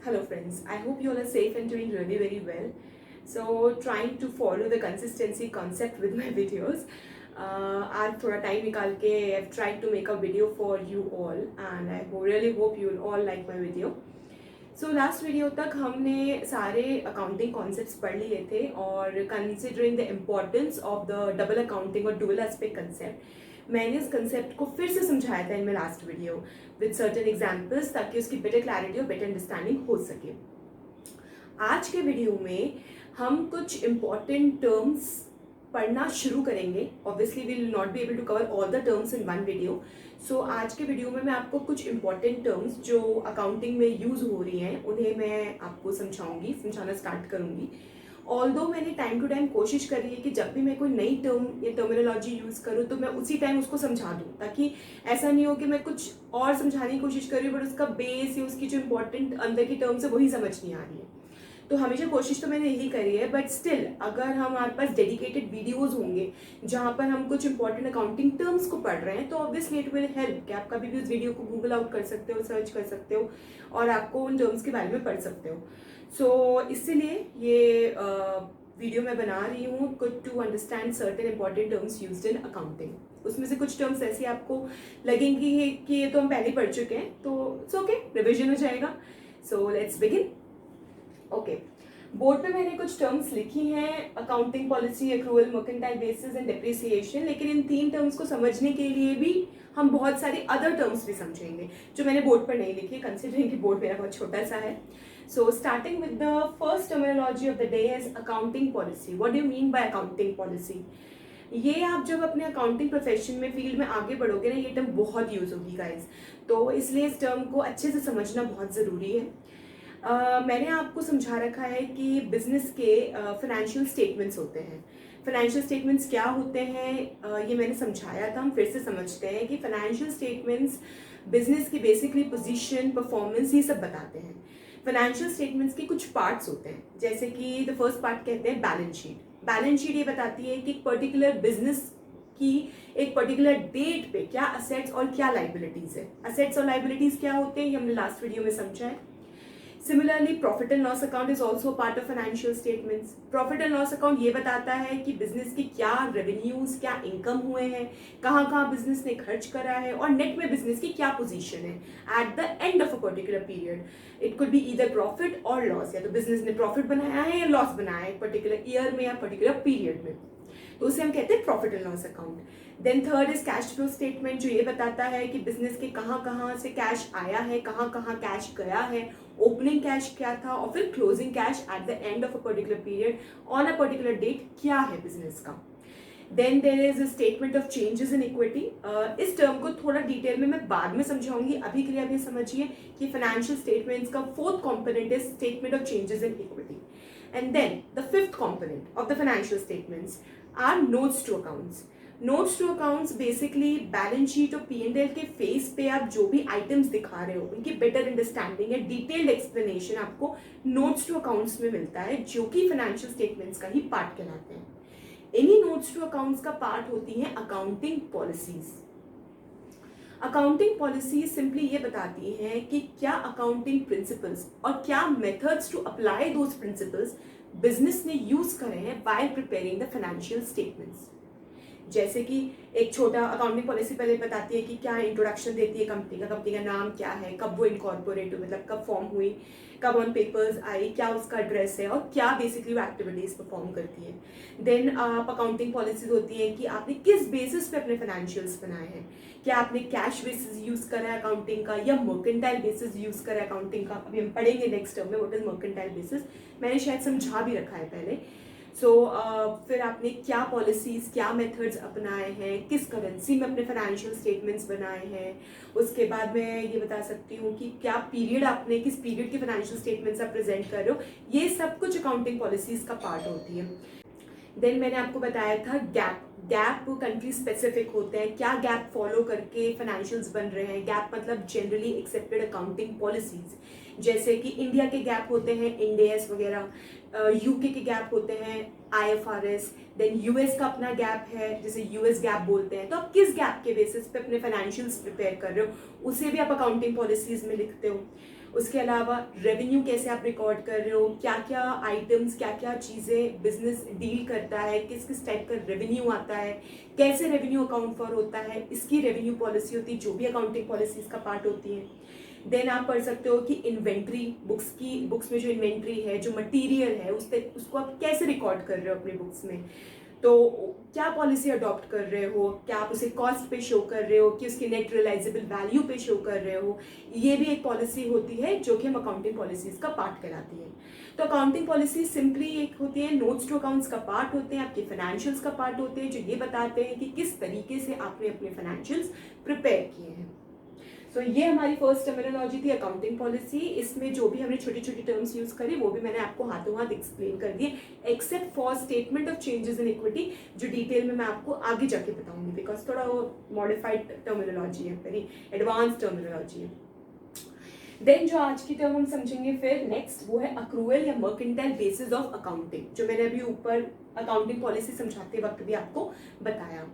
Hello friends, I hope you all are safe and doing really very well. So trying to follow the consistency concept with my videos. आज थोड़ा time निकाल के I've tried to make a video for you all and I really hope you will all like my video. So last video तक हमने सारे accounting concepts पढ़ लिए थे और considering the importance of the double accounting और dual aspect concept मैंने इस कंसेप्ट को फिर से समझाया था in my last video with certain examples ताकि उसकी बेटर क्लैरिटी और बेटर अंडरस्टैंडिंग हो सके. आज के वीडियो में हम कुछ इम्पॉर्टेंट टर्म्स पढ़ना शुरू करेंगे. Obviously we will not be able to cover all the terms in one video. So आज के वीडियो में मैं आपको कुछ इंपॉर्टेंट टर्म्स जो अकाउंटिंग में यूज़ हो रही हैं उन्हें मैं आपको समझाना स्टार्ट करूँगी. ऑल्दो मैंने टाइम टू टाइम कोशिश करी है कि जब भी मैं कोई नई टर्म या टर्मिनोलॉजी यूज़ करूँ तो मैं उसी टाइम उसको समझा दूँ, ताकि ऐसा नहीं हो कि मैं कुछ और समझाने की कोशिश कर रही हूँ बट उसका बेस या उसकी जो इंपॉर्टेंट अंदर की टर्म्स है वही समझ नहीं आ रही है. तो हमेशा कोशिश तो मैंने यही करी है, बट स्टिल अगर हमारे पास डेडिकेटेड वीडियोस होंगे जहाँ पर हम कुछ इंपॉर्टेंट अकाउंटिंग टर्म्स को पढ़ रहे हैं तो ऑब्वियसली इट विल हेल्प कि आप कभी भी उस वीडियो को गूगल आउट कर सकते हो, सर्च कर सकते हो और आपको उन टर्म्स के बारे में पढ़ सकते हो. सो इसीलिए ये वीडियो मैं बना रही हूँ to understand certain important terms used in accounting. उसमें से कुछ टर्म्स ऐसी आपको लगेंगी कि ये तो हम पहले पढ़ चुके हैं, तो इट्स ओके, रिविजन हो जाएगा. So let's begin. Okay, board पे मैंने कुछ टर्म्स लिखी हैं: accounting policy, accrual, mercantile basis and depreciation. लेकिन इन तीन टर्म्स को समझने के लिए भी हम बहुत सारे अदर टर्म्स भी समझेंगे जो मैंने बोर्ड पर नहीं लिखी, कंसिडरिंग कि बोर्ड मेरा बहुत छोटा सा है. So starting with the first terminology of the day is accounting policy. What do you mean by accounting policy? ये आप जब अपने अकाउंटिंग प्रोफेशन में फील्ड में आगे बढ़ोगे ना, ये टर्म बहुत यूज होगी गाइज, तो इसलिए इस टर्म को अच्छे से समझना बहुत ज़रूरी है. मैंने आपको समझा रखा है कि बिजनेस के फाइनेंशियल स्टेटमेंट्स होते हैं. फाइनेंशियल स्टेटमेंट्स क्या होते हैं ये मैंने समझाया था. हम फिर से समझते हैं कि फाइनेंशियल स्टेटमेंट्स बिजनेस की बेसिकली पोजीशन, परफॉर्मेंस, ये सब बताते हैं. फाइनेंशियल स्टेटमेंट्स के कुछ पार्ट्स होते हैं, जैसे कि द फर्स्ट पार्ट कहते हैं बैलेंस शीट. बैलेंस शीट ये बताती है कि एक पर्टिकुलर बिजनेस की एक पर्टिकुलर डेट पे क्या असेट्स और क्या लाइबिलिटीज है. असेट्स और लाइबिलिटीज क्या होते हैं ये हमने लास्ट वीडियो में समझा है. Similarly, profit and loss account is also a part of financial statements. Profit and loss account ये बताता है कि बिजनेस की क्या रेवेन्यूज, क्या इनकम हुए हैं, कहाँ कहाँ बिजनेस ने खर्च करा है और नेट में बिजनेस की क्या पोजीशन है eight the end of a particular period. It could be either profit और लॉस, या तो बिजनेस ने प्रॉफिट बनाया है या लॉस बनाया है पर्टिकुलर ईयर में या पर्टिकुलर पीरियड में, तो उसे हम कहते हैं profit and loss account. Then third is cash flow statement, जो ये बताता है कि बिजनेस के कहाँ कहाँ से कैश आया है, कहाँ कहाँ कैश गया है, ओपनिंग कैश क्या था और फिर closing cash at the end of a particular period on a particular date क्या है बिजनेस का. Then there is a statement of changes in equity. इस टर्म को थोड़ा डिटेल में मैं बाद में समझाऊंगी, अभी के लिए आप ये समझिए कि फाइनेंशियल स्टेटमेंट्स का fourth component is statement of changes in equity. And then the fifth component of the financial statements are notes to accounts. Notes to accounts basically balance sheet और P&L के फेस पे आप जो भी items दिखा रहे हो उनकी बेटर अंडरस्टैंडिंग या डिटेल्ड एक्सप्लेनेशन आपको नोट्स टू अकाउंट्स में मिलता है, जो कि फाइनेंशियल स्टेटमेंट्स का ही पार्ट कहलाते हैं. इन्हीं नोट्स टू अकाउंट्स का पार्ट होती हैं accounting policies. Accounting policy simply ये बताती है कि क्या अकाउंटिंग प्रिंसिपल्स और क्या methods to apply those principles business ने यूज करे हैं while preparing the financial statements. जैसे कि एक छोटा अकाउंटिंग पॉलिसी पहले बताती है कि क्या इंट्रोडक्शन देती है कंपनी का, कंपनी का नाम क्या है, कब वो इनकॉर्पोरेट मतलब कब फॉर्म हुई, कब ऑन पेपर्स आई, क्या उसका एड्रेस है और क्या बेसिकली वो एक्टिविटीज परफॉर्म करती है. देन आप अकाउंटिंग पॉलिसीज होती है कि आपने किस बेसिस पे अपने फाइनेंशियल्स बनाए हैं. क्या आपने कैश बेसिस यूज करा है अकाउंटिंग का या मर्केंटाइल बेसिस यूज करा है अकाउंटिंग का. अभी हम पढ़ेंगे नेक्स्ट टर्म में व्हाट इज मर्केंटाइल बेसिस, मैंने शायद समझा भी रखा है पहले. फिर आपने क्या पॉलिसीज, क्या मेथड्स अपनाए हैं, किस करेंसी में अपने फाइनेंशियल स्टेटमेंट्स बनाए हैं. उसके बाद मैं ये बता सकती हूँ कि क्या पीरियड आपने, किस पीरियड के फाइनेंशियल स्टेटमेंट्स आप प्रेजेंट कर रहे हो. ये सब कुछ अकाउंटिंग पॉलिसीज का पार्ट होती है. देन मैंने आपको बताया था गैप. गैप कंट्री स्पेसिफिक होते हैं, क्या गैप फॉलो करके फाइनेंशियल्स बन रहे हैं. गैप मतलब जनरली एक्सेप्टेड अकाउंटिंग पॉलिसीज, जैसे कि इंडिया के गैप होते हैं इंड एस वगैरह, यूके के गैप होते हैं IFRS. देन यूएस का अपना गैप है जिसे यूएस गैप बोलते हैं. तो आप किस गैप के बेसिस पे अपने फाइनेंशियल्स प्रिपेयर कर रहे हो उसे भी आप अकाउंटिंग पॉलिसीज में लिखते हो. उसके अलावा रेवेन्यू कैसे आप रिकॉर्ड कर रहे हो, क्या क्या आइटम्स, क्या क्या चीज़ें बिजनेस डील करता है, किस किस टाइप का रेवेन्यू आता है, कैसे रेवेन्यू अकाउंट फॉर होता है, इसकी रेवेन्यू पॉलिसी होती है, जो भी अकाउंटिंग पॉलिसीज का पार्ट होती है। देन आप पढ़ सकते हो कि इन्वेंट्री, बुक्स में जो इन्वेंट्री है, जो मटीरियल है, उसको आप कैसे रिकॉर्ड कर रहे हो अपनी बुक्स में, तो क्या पॉलिसी अडॉप्ट कर रहे हो, क्या आप उसे कॉस्ट पे शो कर रहे हो कि उसकी नेट रियलाइजेबल वैल्यू पे शो कर रहे हो। ये भी एक पॉलिसी होती है जो कि हम अकाउंटिंग पॉलिसीज का पार्ट कहलाती है। तो अकाउंटिंग पॉलिसी सिंपली एक होती है, नोट्स टू अकाउंट्स का पार्ट होते हैं, आपके फाइनेंशियल्स का पार्ट होते हैं, जो ये बताते हैं कि किस तरीके से आपने अपने फाइनेंशियल्स प्रिपेयर किए हैं। सो ये हमारी फर्स्ट टर्मिनोलॉजी थी अकाउंटिंग पॉलिसी। इसमें जो भी हमने छोटी छोटी टर्म्स यूज करी वो भी मैंने आपको हाथों हाथ एक्सप्लेन कर दिए, except for statement of changes in equity, जो डिटेल में मैं आपको आगे जाके बताऊंगी, बिकॉज थोड़ा वो मॉडिफाइड टर्मिनोलॉजी है, वेरी एडवांस टर्मिनोलॉजी है। देन जो आज की टर्म हम समझेंगे फिर नेक्स्ट, वो है अक्रूवल या मर्केंटाइल बेसिस ऑफ अकाउंटिंग, जो मैंने अभी ऊपर अकाउंटिंग पॉलिसी समझाते वक्त भी आपको बताया।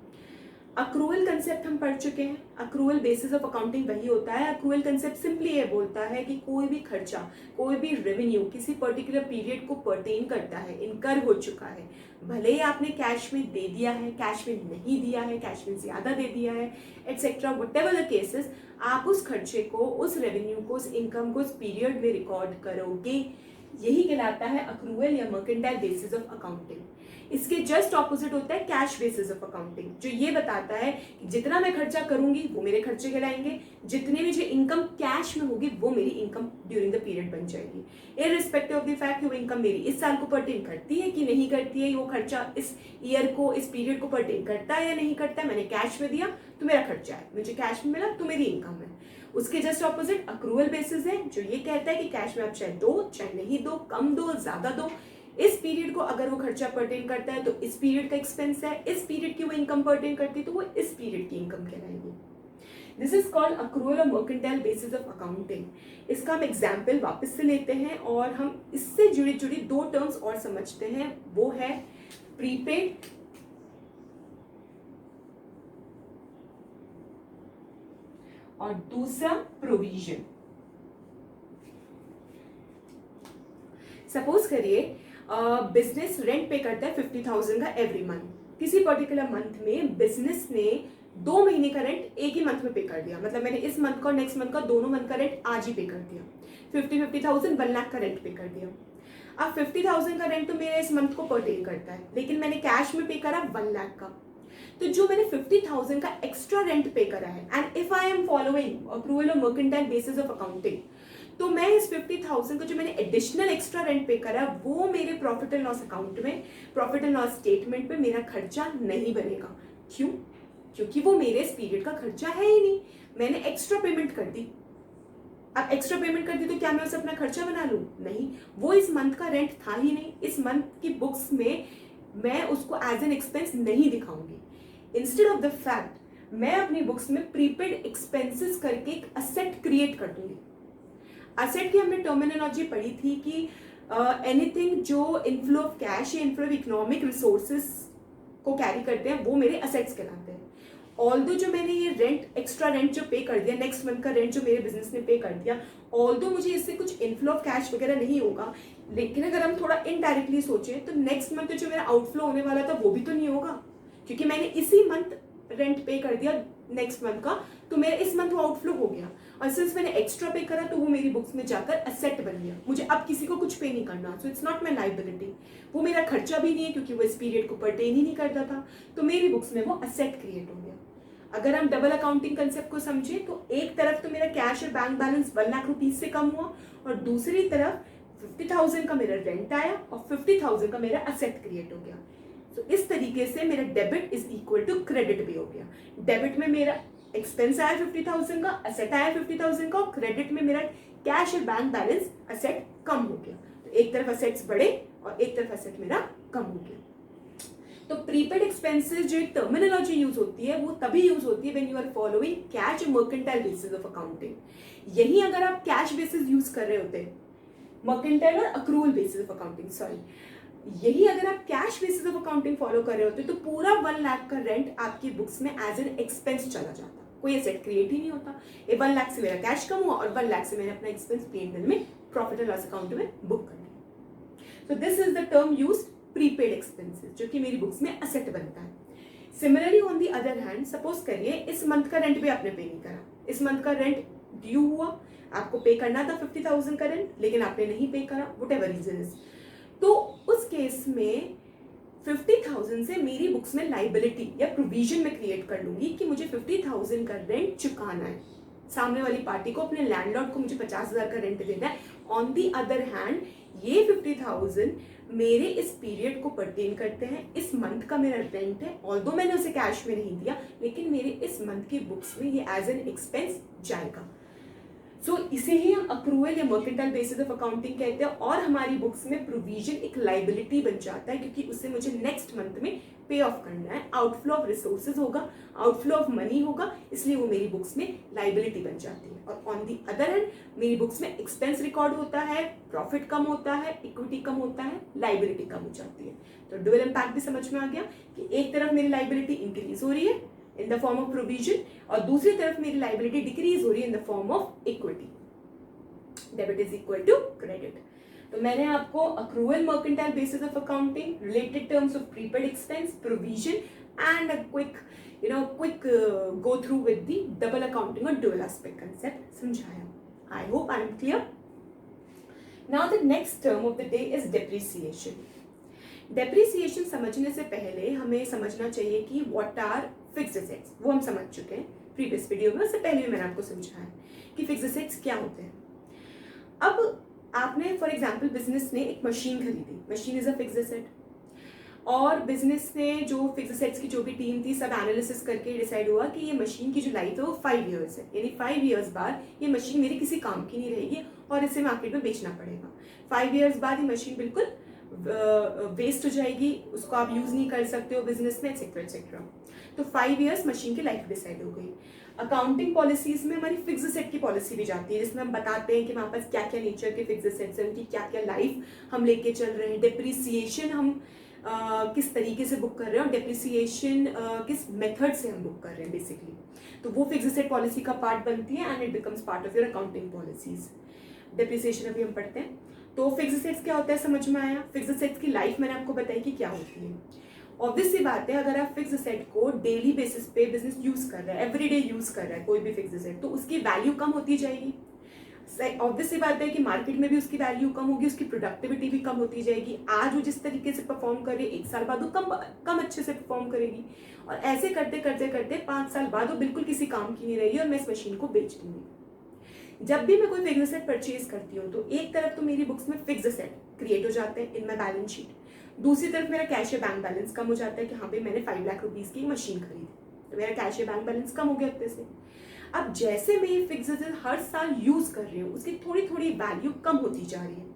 अक्रूवल कंसेप्ट हम पढ़ चुके हैं। अक्रूवल बेसिस ऑफ अकाउंटिंग वही होता है। अक्रूवल कंसेप्ट सिंपली ये बोलता है कि कोई भी खर्चा, कोई भी रेवेन्यू किसी पर्टिकुलर पीरियड को पर्टेन करता है, इनकर हो चुका है, भले ही आपने कैश में दे दिया है, कैश में नहीं दिया है, कैश में ज्यादा दे दिया है, एटसेट्रा, व्हाटएवर द केसेस, आप उस खर्चे को, उस रेवेन्यू को, उस इनकम को उस पीरियड में रिकॉर्ड करोगे। यही कहलाता है अक्रूवल या मर्केंटाइल बेसिस ऑफ अकाउंटिंग। इसके जस्ट ऑपोजिट होता है कैश बेसिस ऑफ अकाउंटिंग, जो ये बताता है कि जितना मैं खर्चा करूंगी वो मेरे खर्चे कहलाएंगे, जितनी भी जो इनकम कैश में होगी वो मेरी इनकम ड्यूरिंग द पीरियड बन जाएगी, इररिस्पेक्टिव ऑफ द फैक्ट कि वो इनकम मेरी इस साल को पर्टेन करती है कि नहीं करती है, वो खर्चा इस ईयर को, इस पीरियड को पर्टेन करता है या नहीं करता है। मैंने कैश में दिया तो मेरा खर्चा है, मुझे कैश में मिला तो मेरी इनकम है। उसके जस्ट ऑपोजिट अक्रूवल बेसिस है, जो ये कहता है कि कैश में आप चाहे दो चाहे नहीं दो, कम दो ज्यादा दो, इस पीरियड को अगर वो खर्चा पर्टेन करता है तो इस पीरियड का एक्सपेंस है, इस पीरियड की वो इनकम पर्टेन करती है तो वो इस पीरियड की इनकम कहलाएगी। दिस इज कॉल्ड अक्रूवल और मर्केंटाइल बेसिस ऑफ अकाउंटिंग। इसका हम एग्जाम्पल वापस से लेते हैं और हम इससे जुड़ी जुड़ी दो टर्म्स और समझते हैं, वो है प्रीपेड और दूसरा प्रोविजन। सपोज करिए बिजनेस रेंट पे करता है 50,000 का एवरी मंथ। किसी पर्टिकुलर मंथ में बिजनेस ने 2 महीने का रेंट एक ही मंथ में पे कर दिया, मतलब मैंने इस मंथ का और नेक्स्ट मंथ का दोनों मंथ का रेंट आज ही पे कर दिया, 50,000 1 लाख का रेंट पे कर दिया। अब 50,000 का रेंट तो मेरे इस मंथ को पर्टेन करता है, लेकिन मैंने कैश में पे करा 1 लाख का, तो जो मैंने 50,000 का एक्स्ट्रा रेंट पे करा है, and if I am following accrual और मर्केंटाइल बेसिस ऑफ अकाउंटिंग, तो मैं इस 50,000 को जो मैंने एडिशनल एक्स्ट्रा रेंट पे करा वो मेरे प्रॉफिट एंड लॉस अकाउंट में, प्रॉफिट एंड लॉस स्टेटमेंट पे मेरा खर्चा नहीं बनेगा। क्यों? क्योंकि वो मेरे इस पीरियड का खर्चा है ही नहीं, मैंने एक्स्ट्रा पेमेंट कर दी। अब एक्स्ट्रा पेमेंट कर दी तो क्या मैं उसे अपना खर्चा बना लूं? नहीं, वो इस मंथ का रेंट था ही नहीं, इस मंथ की बुक्स में मैं उसको एज एन एक्सपेंस नहीं दिखाऊंगी। इंस्टेड ऑफ द फैक्ट मैं अपनी बुक्स में प्रीपेड एक्सपेंसेस करके एक असेट क्रिएट कर दूंगी। असेट की हमने टर्मिनोलॉजी पढ़ी थी कि एनीथिंग जो इनफ्लो ऑफ कैश या इनफ्लो ऑफ इकोनॉमिक रिसोर्सेज को कैरी करते हैं वो मेरे असेट्स कहलाते हैं। ऑल्दो जो मैंने ये रेंट, एक्स्ट्रा रेंट जो पे कर दिया, नेक्स्ट मंथ का रेंट जो मेरे बिजनेस ने पे कर दिया, ऑल्दो मुझे इससे कुछ इनफ्लो ऑफ कैश वगैरह नहीं होगा, लेकिन अगर हम थोड़ा इनडायरेक्टली सोचें तो नेक्स्ट मंथ जो मेरा आउटफ्लो होने वाला था वो भी तो नहीं होगा, क्योंकि मैंने इसी मंथ रेंट पे कर दिया नेक्स्ट मंथ का, तो मेरा इस मंथ वो आउटफ्लो हो गया, और सिंस मैंने एक्स्ट्रा पे करा तो वो मेरी बुक्स में जाकर असेट बन गया, मुझे अब किसी को कुछ पे नहीं करना, so it's not my liability, वो मेरा खर्चा भी नहीं है क्योंकि वो इस पीरियड को पर्टेन ही नहीं करता था, तो मेरी बुक्स में वो असेट क्रिएट हो गया। अगर हम डबल अकाउंटिंग कंसेप्ट को समझे तो एक तरफ तो मेरा कैश और बैंक बैलेंस 1 लाख रुपीज से कम हुआ, और दूसरी तरफ 50,000 का मेरा रेंट आया और 50,000 का मेरा असेट क्रिएट हो गया। तो इस तरीके से मेरा debit is equal to credit भी हो गया। डेबिट में मेरा एक्सपेंस आया 50,000 का, असेट आया 50,000 का, और क्रेडिट में मेरा कैश और बैंक बैलेंस असेट कम हो गया। तो एक तरफ असेट्स बढ़े और एक तरफ असेट मेरा कम हो गया। तो प्रीपेड एक्सपेंसेस जो एक टर्मिनोलॉजी यूज होती है वो तभी यूज होती है when you are following cash mercantile basis of accounting. यही अगर आप कैश बेसिस यूज कर रहे होते, मर्केंटाइल और accrual basis of accounting, sorry, यही अगर आप cash basis of accounting follow कर रहे होते तो पूरा 1 लाख का रेंट आपकी बुक्स में एज एन एक्सपेंस चला जाता। कोई एसेट क्रिएट ही नहीं होता। ये 1 लाख से मेरा कैश कम हुआ और 1 लाख से मैंने अपना एक्सपेंस P&L में प्रॉफिट एंड लॉस अकाउंट में बुक कर दिया। So this is the term used prepaid expenses, जो कि मेरी बुक्स में असेट बनता है। Similarly on the other hand, suppose करिए इस मंथ का रेंट भी आपने पे नहीं करा, इस मंथ का रेंट ड्यू हुआ, आपको पे करना था 50,000 का रेंट, लेकिन आपने नहीं पे करा, व्हाटएवर रीजन इज, तो उस केस में 50,000 से मेरी बुक्स में लाइबिलिटी या प्रोविजन में क्रिएट कर लूंगी कि मुझे 50,000 का रेंट चुकाना है, सामने वाली पार्टी को, अपने लैंडलॉर्ड को मुझे 50,000 का रेंट देना है। ऑन दी अदर हैंड ये 50,000 मेरे इस पीरियड को पर्टेन करते हैं, इस मंथ का मेरा रेंट है, ऑल्दो मैंने उसे कैश में नहीं दिया, लेकिन मेरे इस मंथ की बुक्स में ये एज एन एक्सपेंस जाएगा। सो इसे ही हम अक्रूवल या मर्केंटाइल बेसिस ऑफ अकाउंटिंग कहते हैं, और हमारी बुक्स में प्रोविजन एक लाइबिलिटी बन जाता है, क्योंकि उससे मुझे नेक्स्ट मंथ में पे ऑफ करना है, आउटफ्लो ऑफ रिसोर्सेज होगा, आउटफ्लो ऑफ मनी होगा, इसलिए वो मेरी बुक्स में लाइबिलिटी बन जाती है। और ऑन दी अदर हैंड मेरी बुक्स में एक्सपेंस रिकॉर्ड होता है, प्रॉफिट कम होता है, इक्विटी कम होता है, लाइबिलिटी कम हो जाती है। तो डुअल इम्पैक्ट भी समझ में आ गया कि एक तरफ मेरी लाइबिलिटी इंक्रीज हो रही है in the form of provision, और दूसरी तरफ मेरी लाइबिलिटी डिक्रीज हो रही है in the form of equity. Debit is equal to credit. तो मैंने आपको accrual, mercantile basis of accounting, related terms of prepaid expense, provision and a quick go through with the double accounting और dual aspect concept समझाया। I hope I am clear. Now the next term of the day is depreciation. Depreciation समझने से पहले हमें समझना चाहिए कि what are fixed assets. वो हम समझ चुके हैं प्रीवियस वीडियो में, उससे पहले भी मैंने आपको समझाया कि फिक्स्ड एसेट्स क्या होते हैं। अब आपने फॉर एग्जाम्पल बिजनेस ने एक मशीन खरीदी, machine is a fixed asset, और बिजनेस ने जो फिक्स्ड एसेट्स की जो भी टीम थी सब एनालिसिस करके डिसाइड हुआ कि ये मशीन की जो लाइफ है वो 5 ईयर्स है, यानी 5 ईयर्स बाद ये मशीन मेरी किसी काम की नहीं रहेगी और इसे मार्केट में बेचना पड़ेगा। 5 ईयर्स बाद ये मशीन बिल्कुल वेस्ट हो जाएगी, उसको आप यूज नहीं कर सकते हो बिजनेस में, एक्सेट्रा एक्सेट्रा। तो 5 ईयर्स मशीन की लाइफ डिसाइड हो गई। अकाउंटिंग पॉलिसीज में हमारी फिक्स्ड एसेट की पॉलिसी भी जाती है, जिसमें हम बताते हैं कि हमारे पास क्या क्या नेचर के फिक्स्ड एसेट्स हैं, उनकी क्या क्या लाइफ हम लेके चल रहे हैं, डेप्रिसिएशन हम किस तरीके से बुक कर रहे हैं, और डेप्रिसिएशन किस मेथड से हम बुक कर रहे हैं बेसिकली। तो वो फिक्स्ड एसेट पॉलिसी का पार्ट बनती है and it becomes part of your accounting policies. Depreciation अभी हम पढ़ते हैं। तो फिक्स्ड एसेट्स क्या होता है समझ में आया। फिक्स्ड एसेट्स की लाइफ मैंने आपको बताई कि क्या होती है। ऑब्वियस सी बात है, अगर आप फिक्स्ड एसेट को डेली बेसिस पे बिजनेस यूज कर रहा है, एवरीडे यूज कर रहा है कोई भी फिक्स्ड एसेट, तो उसकी वैल्यू कम होती जाएगी। ऑब्वियस सी बात है कि मार्केट में भी उसकी वैल्यू कम होगी, उसकी प्रोडक्टिविटी भी कम होती जाएगी। आज वो जिस तरीके से परफॉर्म कर रही है, 1 साल बाद वो कम अच्छे से परफॉर्म करेगी, और ऐसे करते करते करते 5 साल बाद वो बिल्कुल किसी काम की नहीं रहेगी और मैं इस मशीन को बेच दूंगी। जब भी मैं कोई फिक्स्ड एसेट परचेज करती हूँ तो एक तरफ तो मेरी बुक्स में फिक्स्ड एसेट क्रिएट हो जाते हैं इन माई बैलेंस शीट, दूसरी तरफ मेरा कैश या बैंक बैलेंस कम हो जाता है कि हाँ भाई मैंने 5 लाख रुपीज की मशीन खरीदी, तो मेरा कैश या बैंक बैलेंस कम हो गया हफ्ते से। अब जैसे मैं ये फिक्स्ड एसेट हर साल यूज कर रही हूँ, उसकी थोड़ी थोड़ी वैल्यू कम होती जा रही है।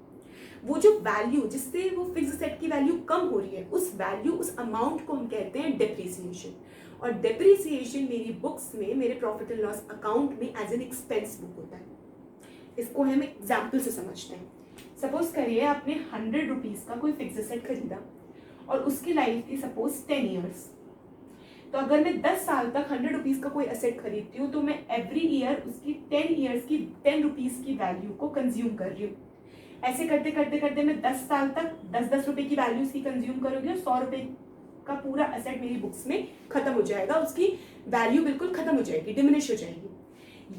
वो जो वैल्यू जिससे वो फिक्स्ड एसेट की वैल्यू कम हो रही है, उस वैल्यू, उस अमाउंट को हम कहते हैं डेप्रिसिएशन। और डेप्रिसिएशन मेरी बुक्स में, मेरे प्रॉफिट एंड लॉस अकाउंट में एज एन एक्सपेंस बुक होता है। इसको हम एग्जाम्पल से समझते हैं। सपोज करिए आपने 100 रुपीज का कोई फिक्स्ड एसेट खरीदा और उसकी लाइफ थी सपोज 10 ईयर्स। तो अगर मैं 10 साल तक 100 रुपीज का कोई एसेट खरीदती हूँ तो मैं एवरी ईयर उसकी 10 ईयर्स की 10 रुपीज की वैल्यू को कंज्यूम कर रही हूँ। ऐसे करते करते करते मैं 10 साल तक 10-10 रुपए की वैल्यू उसकी कंज्यूम करूंगी और 100 रुपए का पूरा एसेट मेरी बुक्स में खत्म हो जाएगा, उसकी वैल्यू बिल्कुल खत्म हो जाएगी, डिमिनिश हो जाएगी।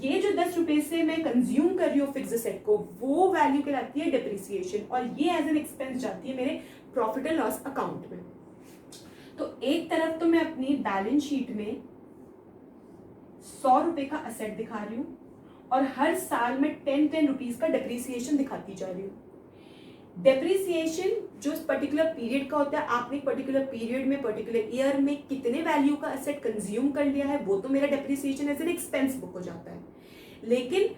ये जो 10 रुपए से मैं कंज्यूम कर रही हूँ फिक्स्ड एसेट को, वो वैल्यू कहलाती है डेप्रिसिएशन, और ये एज एन एक्सपेंस जाती है मेरे प्रॉफिट एंड लॉस अकाउंट में। तो एक तरफ तो मैं अपनी बैलेंस शीट में 100 रुपए का एसेट दिखा रही हूँ और हर साल में 10-10 रुपीज का डेप्रिसिएशन दिखाती जा रही हूँ। डेप्रिसिएशन जो पर्टिकुलर पीरियड का होता है, आपने पर्टिकुलर पीरियड में, पर्टिकुलर ईयर में कितने वैल्यू का एसेट कंज्यूम कर लिया है, वो तो मेरा depreciation as an expense book हो जाता है। लेकिन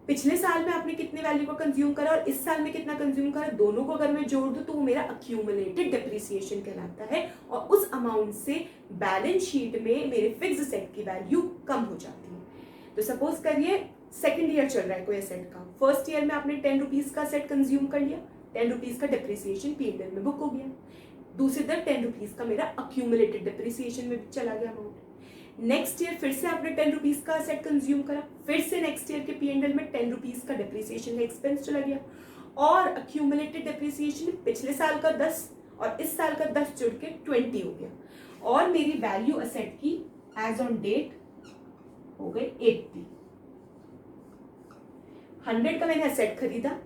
पिछले साल में आपने कितने वैल्यू का कंज्यूम करा और इस साल में कितना कंज्यूम करा, दोनों को अगर मैं जोड़ दूं तो वो मेरा अक्यूमुलेटेड डेप्रिसिएशन कहलाता है, और उस अमाउंट से बैलेंस शीट में मेरे फिक्स्ड एसेट की वैल्यू कम हो जाती है। तो सपोज करिए सेकंड ईयर चल रहा है कोई एसेट का, फर्स्ट ईयर में आपने 10 रुपीज का एसेट कंज्यूम कर लिया, 10 रुपीज का डेप्रिसिएशन P&L में बुक हो गया। दूसरी तरफ 10 रुपीज का मेरा अक्यूमुलेटेड डेप्रिसिएशन में चला गया अमाउंट। नेक्स्ट ईयर फिर से आपने 10 रुपीज का असेट कंज्यूम करा, फिर से नेक्स्ट ईयर के P&L में 10 रुपीज का डिप्रिसिएशन का एक्सपेंस चला गया, और अक्यूमुलेटेड डिप्रिसिएशन पिछले साल का 10 और इस साल का 10 जुड़ के 20 हो गया, और मेरी वैल्यू असेट की एज ऑन डेट हो गई 80। 100 का मैंने असेट खरीदा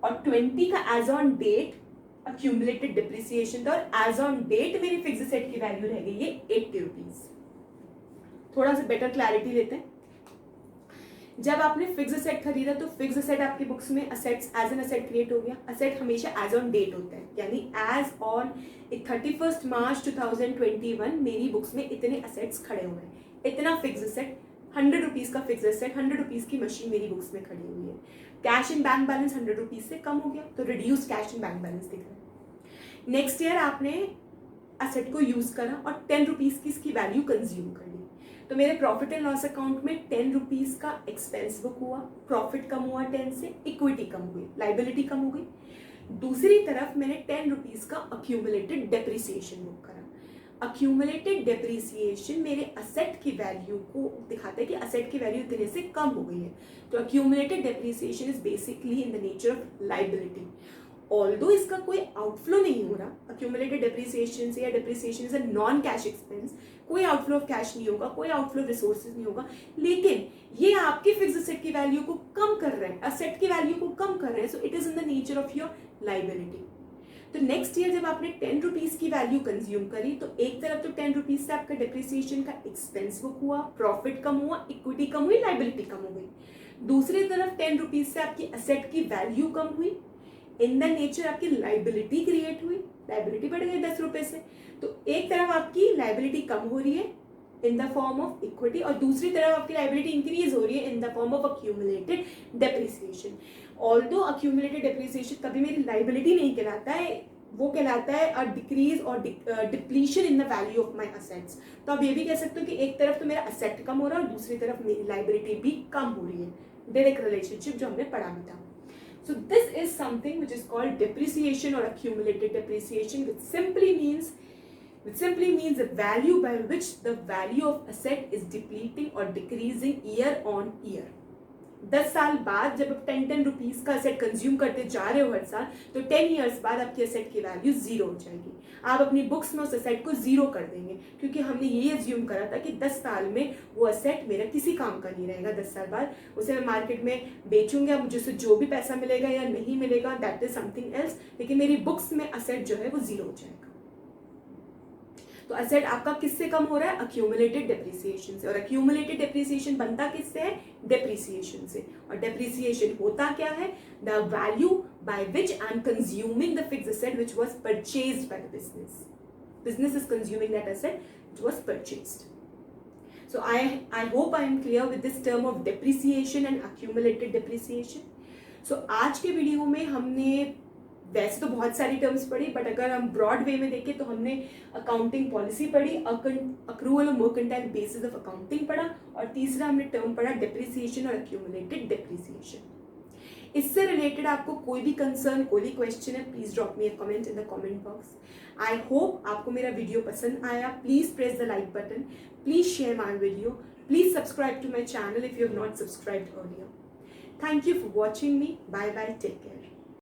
और 20 का as on date accumulated depreciation था, और एज ऑन डेट मेरी फिक्स असेट की वैल्यू रह गई है 80 रुपीज। थोड़ा सा बेटर क्लैरिटी लेते हैं। जब आपने फिक्स असेट खरीदा तो फिक्स असेट आपकी बुक्स में assets as an asset create हो गया। असेट हमेशा एज ऑन डेट होता है, यानी एज ऑन 31 मार्च 2021 मेरी बुक्स में इतने असेट्स खड़े हुए हैं, इतना फिक्स असेट, 100 रुपीज का फिक्स असेट, 100 रुपीज की मशीन मेरी बुक्स में खड़ी हुई है। Cash in bank balance 100 rupees से कम हो गया, तो reduce cash in bank balance दिख रहा है। नेक्स्ट ईयर आपने असेट को यूज करा और 10 रुपीज की इसकी वैल्यू कंज्यूम कर ली, तो मेरे प्रॉफिट एंड लॉस अकाउंट में 10 रुपीज का एक्सपेंस बुक हुआ, प्रॉफिट कम हुआ 10 से, इक्विटी कम हुई, लाइबिलिटी कम हो गई। दूसरी तरफ मैंने 10 रुपीज का अक्यूमुलेटेड डेप्रिसिएशन बुक करा। अक्यूमुलेटेड डेप्रिसिएशन मेरे असेट की वैल्यू को दिखाता है कि असेट की वैल्यू इतने से कम हो गई है, तो accumulated depreciation is basically in the nature of liability. Although इसका कोई आउटफ्लो नहीं हो रहा, अक्यूमुलेटेड डेप्रिसिएशन से, या depreciation is a non cash expense, कोई आउटफ्लो ऑफ कैश नहीं होगा, कोई आउटफ्लो ऑफ रिसोर्सेज नहीं होगा, लेकिन ये आपकी फिक्स असेट की वैल्यू को कम कर रहे हैं, असेट की वैल्यू को कम कर रहे हैं, so it is in the nature of your liability. तो नेक्स्ट ईयर जब आपने 10 रुपीज की वैल्यू कंज्यूम करी, तो एक तरफ तो 10 रुपीज से आपका डेप्रिसिएशन का एक्सपेंस बुक हुआ, प्रॉफिट कम हुआ, इक्विटी कम हुई, लाइबिलिटी कम हो गई। दूसरी तरफ 10 रुपीज से आपकी असेट की वैल्यू कम हुई, इन द नेचर आपकी लाइबिलिटी क्रिएट हुई, लाइबिलिटी बढ़ गई 10 रुपए से। तो एक तरफ आपकी लाइबिलिटी कम हो रही है in the form of equity, और दूसरी तरफ आपकी लाइबिलिटी इंक्रीज हो रही है in the form of accumulated depreciation. Although accumulated depreciation कभी मेरी लाइबिलिटी नहीं कहलाता है, वो कहलाता है अ डिक्रीज और depletion in the value of my assets. तो आप ये भी कह सकते हो कि एक तरफ तो मेरा असेट कम हो रहा है और दूसरी तरफ मेरी लाइबिलिटी भी कम हो रही है, डायरेक्ट रिलेशनशिप जो हमने पढ़ा भी था। So this is something which is called depreciation or accumulated depreciation, which simply means the value by which the value of asset is depleting or decreasing year on year. 10 साल बाद जब आप 10 rupees का असेट कंज्यूम करते जा रहे हो हर साल, तो 10 ईयर्स बाद आपकी असेट की वैल्यू जीरो हो जाएगी। आप अपनी बुक्स में उस असेट को जीरो कर देंगे, क्योंकि हमने ये अज्यूम करा था कि 10 साल में वो असेट मेरा किसी काम का नहीं रहेगा। 10 साल बाद उसे मैं मार्केट में बेचूंगा, मुझे उससे जो भी पैसा मिलेगा या नहीं मिलेगा दैट इज समथिंग एल्स, लेकिन मेरी बुक्स में असेट जो है वो जीरो हो जाएगा। तो असेट आपका किससे कम हो रहा है? अक्यूमुलेटेड डेप्रिसिएशन से। और अक्यूमुलेटेड डेप्रिसिएशन बनता किससे है? डेप्रिसिएशन से। और डेप्रिसिएशन होता क्या है? The value by which I am consuming the fixed asset which was purchased by the business. Business is consuming that asset which was purchased. So I hope I am clear with this term of depreciation and accumulated depreciation. So आज के video में हमने वैसे तो बहुत सारी terms पढ़ी, but अगर हम ब्रॉड वे में देखें तो हमने अकाउंटिंग पॉलिसी पढ़ी, अक्रूवल और मर्केंटाइल बेसिस ऑफ अकाउंटिंग पढ़ा, और तीसरा हमने टर्म पढ़ा डेप्रिसिएशन और अक्यूमुलेटेड डेप्रिसिएशन। इससे रिलेटेड आपको कोई भी कंसर्न, कोई भी क्वेश्चन है, please drop me a comment in the comment box. I hope आपको मेरा वीडियो पसंद आया। Please press the like button, please share my video, please subscribe to my channel if you have not subscribed earlier. Thank you for watching me. Bye bye. Take care.